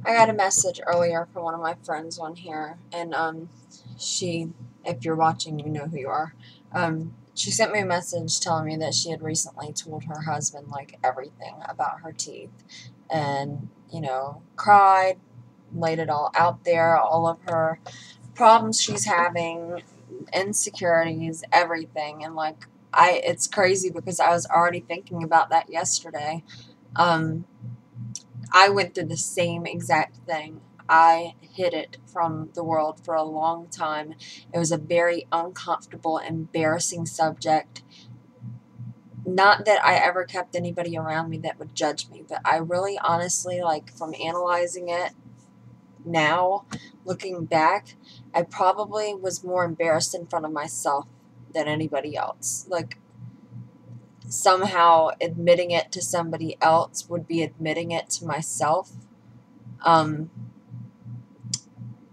I got a message earlier from one of my friends on here, and she, if you're watching, you know who you are. She sent me a message telling me that she had recently told her husband like everything about her teeth, and cried, laid it all out there, all of her problems she's having, insecurities, everything, and like it's crazy because I was already thinking about that yesterday. Um, I went through the same exact thing. I hid it from the world for a long time. It was a very uncomfortable, embarrassing subject. Not that I ever kept anybody around me that would judge me, but I really honestly, like, from analyzing it now, looking back, I probably was more embarrassed in front of myself than anybody else. Like, somehow admitting it to somebody else would be admitting it to myself. Um,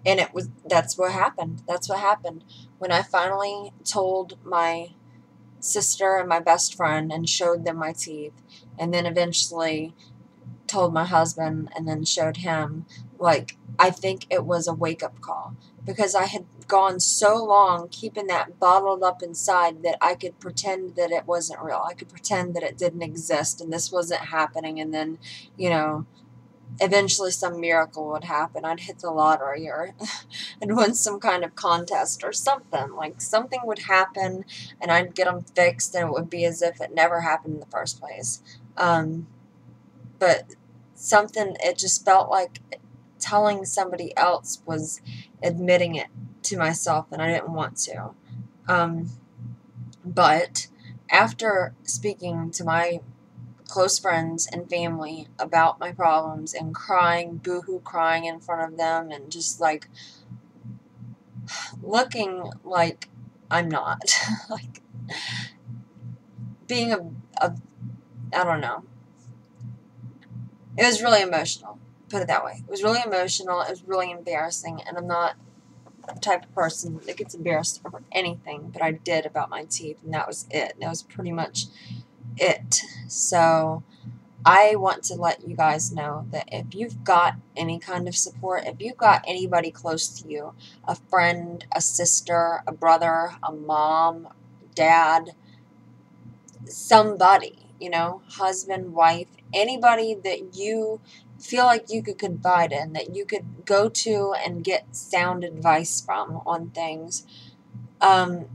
And that's what happened. That's what happened. When I finally told my sister and my best friend and showed them my teeth, and then eventually told my husband and then showed him, like, I think it was a wake-up call. Because I had gone so long keeping that bottled up inside that I could pretend that it wasn't real. I could pretend that it didn't exist and this wasn't happening, and then, you know, eventually some miracle would happen. I'd hit the lottery, or I'd win some kind of contest or something. Like, something would happen and I'd get them fixed, and it would be as if it never happened in the first place. But it just felt like telling somebody else was admitting it to myself, and I didn't want to. But after speaking to my close friends and family about my problems and crying, boohoo crying in front of them, and just like looking like I'm not, like being a, I don't know. It was really emotional, put it that way. It was really emotional, it was really embarrassing, and I'm not the type of person that gets embarrassed over anything, but I did about my teeth, and that was it. That was pretty much it. So I want to let you guys know that if you've got any kind of support, if you've got anybody close to you, a friend, a sister, a brother, a mom, dad, somebody, husband, wife, anybody that you feel like you could confide in, that you could go to and get sound advice from on things, um,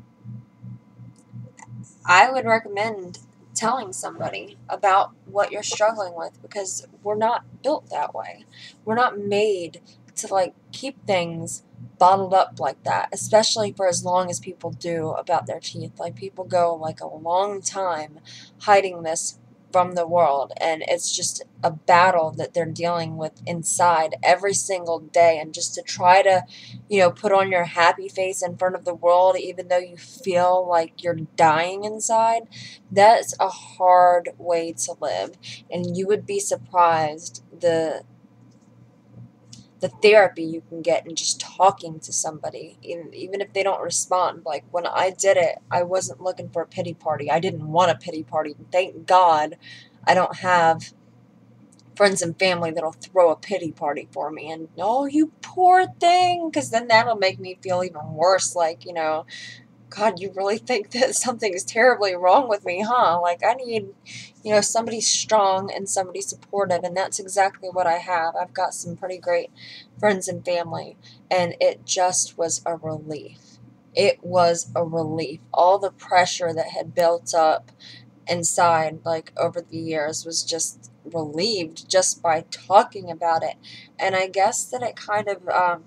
I would recommend telling somebody about what you're struggling with, because we're not built that way. We're not made to like keep things bottled up like that, especially for as long as people do about their teeth. Like, people go like a long time hiding this from the world, and it's just a battle that they're dealing with inside every single day. And just to try to put on your happy face in front of the world, even though you feel like you're dying inside, that's a hard way to live. And you would be surprised the therapy you can get in just talking to somebody, even if they don't respond. Like, when I did it, I wasn't looking for a pity party. I didn't want a pity party. Thank God I don't have friends and family that'll throw a pity party for me and, oh, you poor thing, because then that'll make me feel even worse. Like, God, you really think that something is terribly wrong with me, huh? Like, I need, somebody strong and somebody supportive, and that's exactly what I have. I've got some pretty great friends and family, and it just was a relief. It was a relief. All the pressure that had built up inside, like, over the years, was just relieved just by talking about it. And I guess that it kind of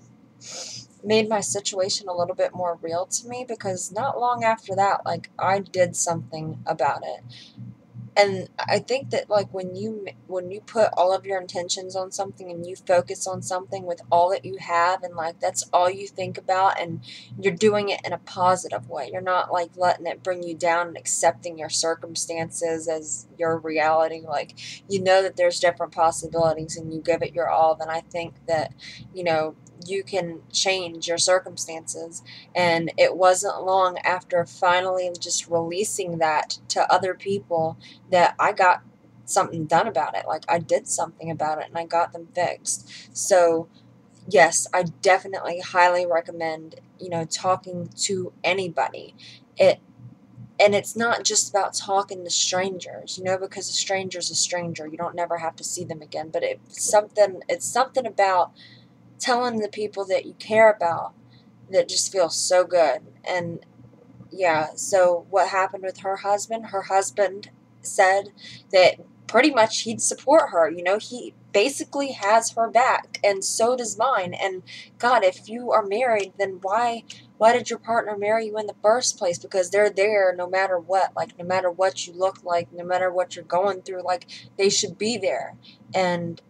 made my situation a little bit more real to me, because not long after that, like, I did something about it. And I think that, like, when you put all of your intentions on something and you focus on something with all that you have, and like that's all you think about, and you're doing it in a positive way. You're not like letting it bring you down and accepting your circumstances as your reality. Like, that there's different possibilities and you give it your all, then I think that, you can change your circumstances. And it wasn't long after finally just releasing that to other people that I got something done about it. Like, I did something about it and I got them fixed. So, yes, I definitely highly recommend, talking to anybody. It and it's not just about talking to strangers, because a stranger's a stranger. You don't never have to see them again. But it's something about telling the people that you care about that just feels so good. And yeah, so what happened with her husband? Her husband said that pretty much he'd support her. He basically has her back, and so does mine. And God, if you are married, then why did your partner marry you in the first place? Because they're there no matter what. Like, no matter what you look like, no matter what you're going through, like, they should be there. And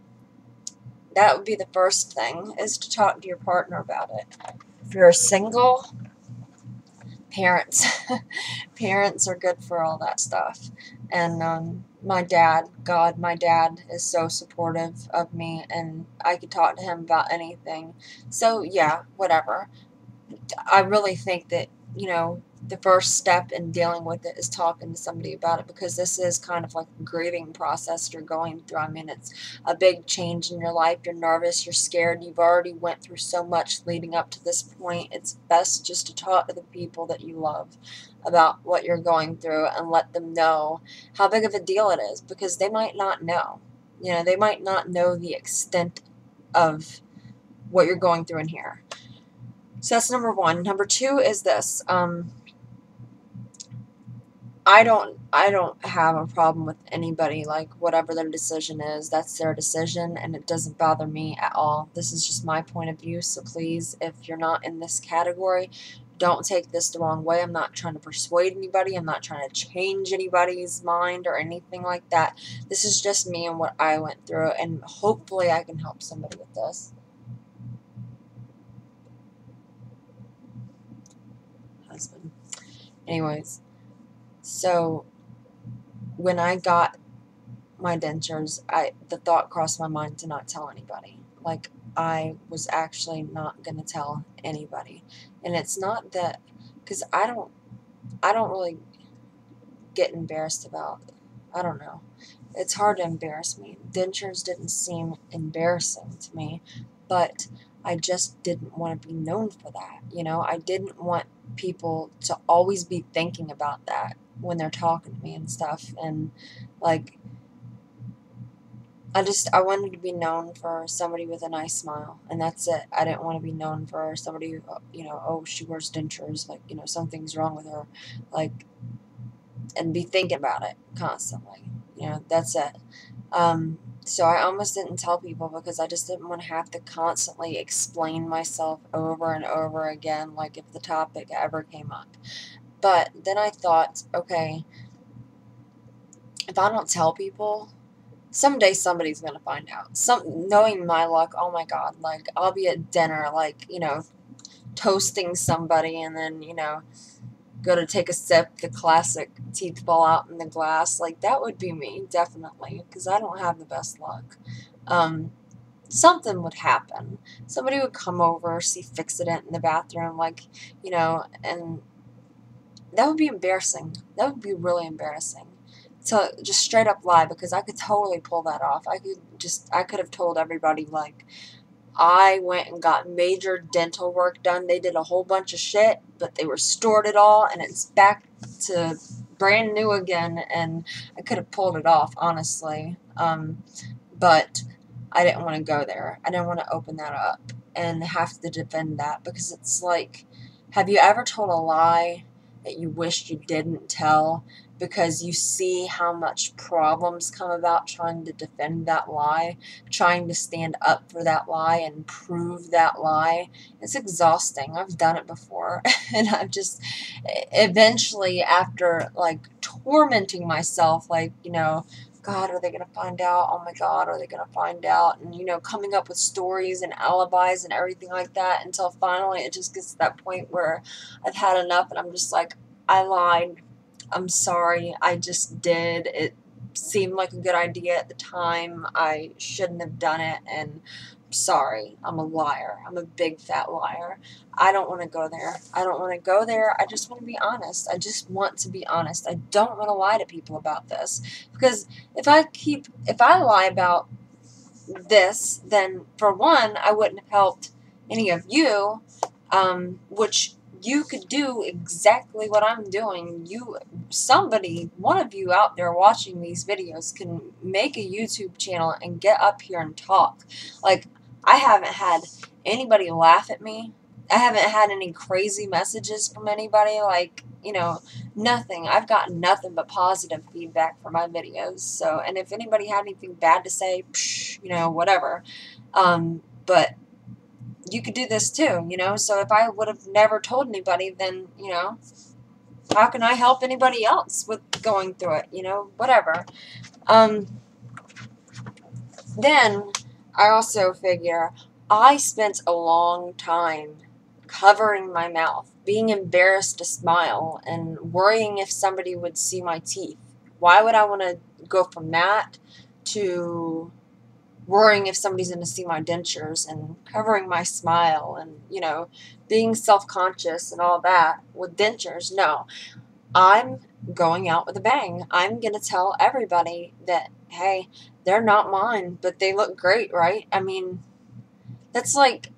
that would be the first thing, is to talk to your partner about it. If you're single, parents. Parents are good for all that stuff. And my dad, God, my dad is so supportive of me, and I could talk to him about anything. So, yeah, whatever. I really think that, the first step in dealing with it is talking to somebody about it, because this is kind of like a grieving process you're going through. I mean, it's a big change in your life. You're nervous, you're scared, you've already went through so much leading up to this point. It's best just to talk to the people that you love about what you're going through and let them know how big of a deal it is, because they might not know. They might not know the extent of what you're going through in here. So that's number one. Number two is this. I don't have a problem with anybody, like, whatever their decision is, that's their decision, and it doesn't bother me at all. This is just my point of view, so please, if you're not in this category, don't take this the wrong way. I'm not trying to persuade anybody. I'm not trying to change anybody's mind or anything like that. This is just me and what I went through, and hopefully I can help somebody with this. Husband. Anyways, so when I got my dentures, the thought crossed my mind to not tell anybody. Like, I was actually not going to tell anybody. And it's not that, because I don't really get embarrassed about, I don't know. It's hard to embarrass me. Dentures didn't seem embarrassing to me, but I just didn't want to be known for that. I didn't want people to always be thinking about that when they're talking to me and stuff. And, like, I wanted to be known for somebody with a nice smile, and that's it. I didn't want to be known for somebody who, oh, she wears dentures, like, something's wrong with her, like, and be thinking about it constantly. That's it. So I almost didn't tell people, because I just didn't want to have to constantly explain myself over and over again, like, if the topic ever came up. But then I thought, okay, if I don't tell people, someday somebody's going to find out. Knowing my luck, oh my God, like, I'll be at dinner, like, toasting somebody, and then, go to take a sip, the classic teeth fall out in the glass. Like, that would be me, definitely, because I don't have the best luck. Something would happen. Somebody would come over, see Fix-It in the bathroom, like, and that would be embarrassing. That would be really embarrassing. To just straight up lie, because I could totally pull that off. I could have told everybody, like, I went and got major dental work done. They did a whole bunch of shit, but they restored it all, and it's back to brand new again, and I could have pulled it off, honestly. But I didn't want to go there. I didn't want to open that up and have to defend that, because it's like, have you ever told a lie that you wished you didn't tell, because you see how much problems come about trying to defend that lie, trying to stand up for that lie and prove that lie? It's exhausting. I've done it before. And I've just, eventually, after, like, tormenting myself, like, God, are they going to find out? Oh my God, are they going to find out? And, coming up with stories and alibis and everything like that, until finally it just gets to that point where I've had enough, and I'm just like, I lied. I'm sorry. I just did it. seemed like a good idea at the time. I shouldn't have done it, and sorry, I'm a liar. I'm a big fat liar. I don't want to go there. I don't want to go there. I just want to be honest. I just want to be honest. I don't want to lie to people about this, because if I lie about this, then for one, I wouldn't have helped any of you, which you could do exactly what I'm doing. Somebody, one of you out there watching these videos can make a YouTube channel and get up here and talk. Like, I haven't had anybody laugh at me. I haven't had any crazy messages from anybody, like, nothing. I've gotten nothing but positive feedback for my videos. So, and if anybody had anything bad to say, psh, whatever. But you could do this too, so if I would have never told anybody, then, how can I help anybody else with going through it, whatever. Then I also figure I spent a long time covering my mouth, being embarrassed to smile, and worrying if somebody would see my teeth. Why would I want to go from that to worrying if somebody's going to see my dentures, and covering my smile, and, being self-conscious and all that with dentures? No, I'm going out with a bang. I'm going to tell everybody that, hey, they're not mine, but they look great, right? I mean, that's like,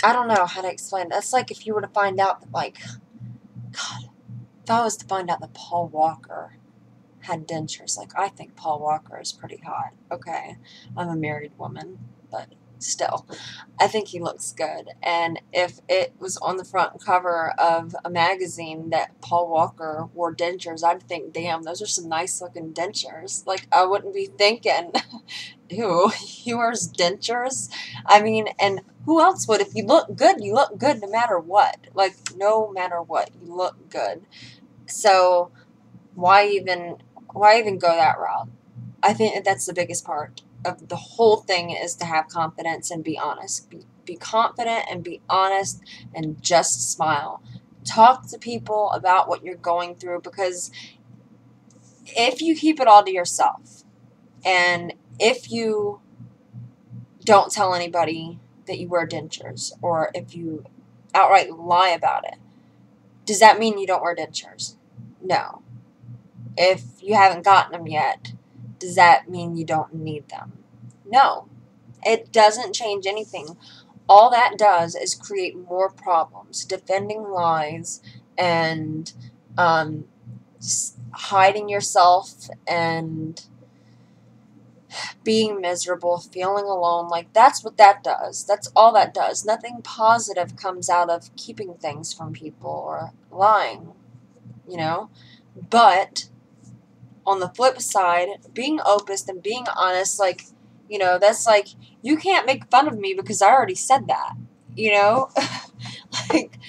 I don't know how to explain it. That's like if you were to find out that, like, God, if I was to find out that Paul Walker had dentures. Like, I think Paul Walker is pretty hot. Okay, I'm a married woman, but still, I think he looks good. And if it was on the front cover of a magazine that Paul Walker wore dentures, I'd think, damn, those are some nice looking dentures. Like, I wouldn't be thinking, ew, he wears dentures? I mean, and who else would? If you look good, you look good no matter what. Like, no matter what, you look good. So why even go that route? I think that that's the biggest part of the whole thing, is to have confidence and be honest. Be confident and be honest, and just smile. Talk to people about what you're going through, because if you keep it all to yourself, and if you don't tell anybody that you wear dentures, or if you outright lie about it, does that mean you don't wear dentures? No. If you haven't gotten them yet, does that mean you don't need them? No. It doesn't change anything. All that does is create more problems, defending lies, and hiding yourself, and being miserable, feeling alone. Like, that's what that does. That's all that does. Nothing positive comes out of keeping things from people or lying, But on the flip side, being open and being honest, like, that's like, you can't make fun of me because I already said that, like,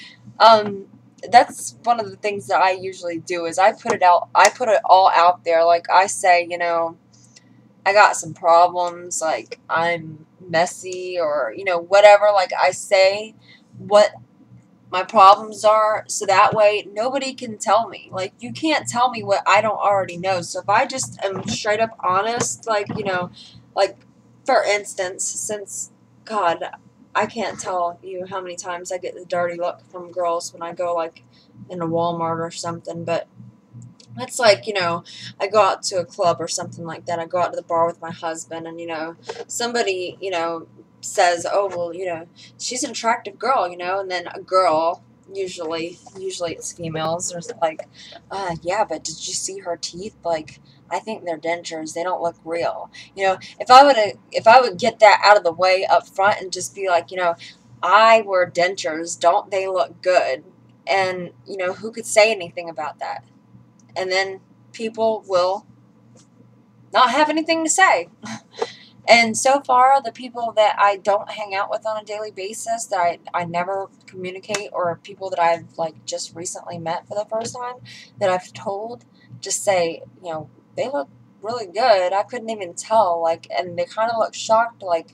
that's one of the things that I usually do, is I put it all out there. Like, I say, I got some problems, like, I'm messy, or, whatever. Like, I say what my problems are, so that way nobody can tell me. Like, you can't tell me what I don't already know. So if I just am straight up honest, like, like, for instance, since, God, I can't tell you how many times I get the dirty look from girls when I go, like, in a Walmart or something, but it's like, I go out to a club or something like that. I go out to the bar with my husband, and, somebody, says, oh, well, she's an attractive girl, and then a girl, usually it's females, are like, yeah, but did you see her teeth? Like, I think they're dentures. They don't look real. If I would get that out of the way up front and just be like, I wear dentures. Don't they look good? And, who could say anything about that? And then people will not have anything to say. And so far, the people that I don't hang out with on a daily basis, that I never communicate, or people that I've, like, just recently met for the first time, that I've told, just say, they look really good. I couldn't even tell, like, and they kind of look shocked, like,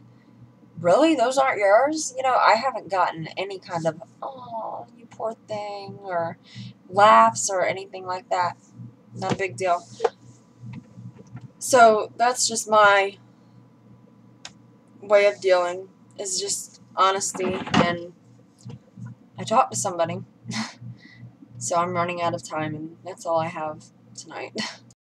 really? Those aren't yours? I haven't gotten any kind of, oh, you poor thing, or laughs or anything like that. Not a big deal. So that's just my way of dealing, is just honesty, and I talk to somebody. So I'm running out of time, and that's all I have tonight.